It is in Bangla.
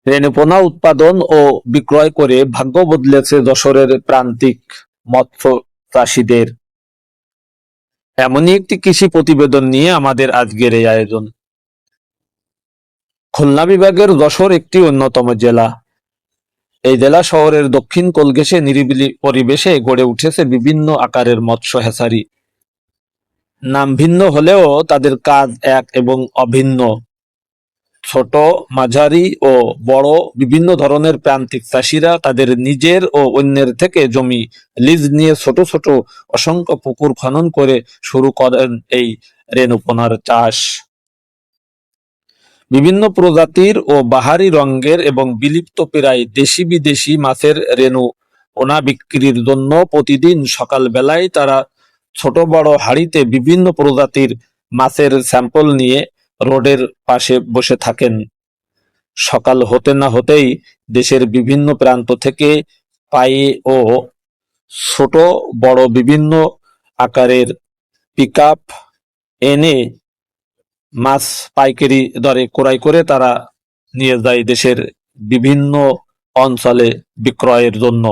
রেণুপোনা উৎপাদন ও বিক্রয় করে ভাগ্য বদলেছে যশোরের প্রান্তিক মৎস্য চাষীদের। এমনই একটি কৃষি প্রতিবেদন নিয়ে আমাদের আজকের এই আয়োজন। খুলনা বিভাগের যশোর একটি অন্যতম জেলা। এই জেলা শহরের দক্ষিণ কোল ঘেঁষে নিরিবিলি পরিবেশে গড়ে উঠেছে বিভিন্ন আকারের মৎস্য হ্যাচারী। নাম ভিন্ন হলেও তাদের কাজ এক এবং অভিন্ন। ছোট, মাঝারি ও বড় বিভিন্ন ধরনের প্রান্তিক চাষিরা তাদের নিজের ও অন্যের থেকে জমি লিজ নিয়ে ছোট ছোট অসংখ্য পুকুর খনন করে শুরু করেন এই রেণুপোনার চাষ। বিভিন্ন প্রজাতির ও বাহারি রঙের এবং বিলুপ্ত প্রায় দেশি বিদেশি মাছের রেণু পোনা বিক্রির জন্য প্রতিদিন সকাল বেলায় তারা ছোট বড় হাঁড়িতে বিভিন্ন প্রজাতির মাছের স্যাম্পল নিয়ে রোডের পাশে বসে থাকেন। সকাল হতে না হতেই দেশের বিভিন্ন প্রান্ত থেকে পায়ে ও ছোট বড় বিভিন্ন আকারের পিকআপ এনে মাছ পাইকারি দরে ক্রয় করে তারা নিয়ে যায় দেশের বিভিন্ন অঞ্চলে বিক্রয়ের জন্য।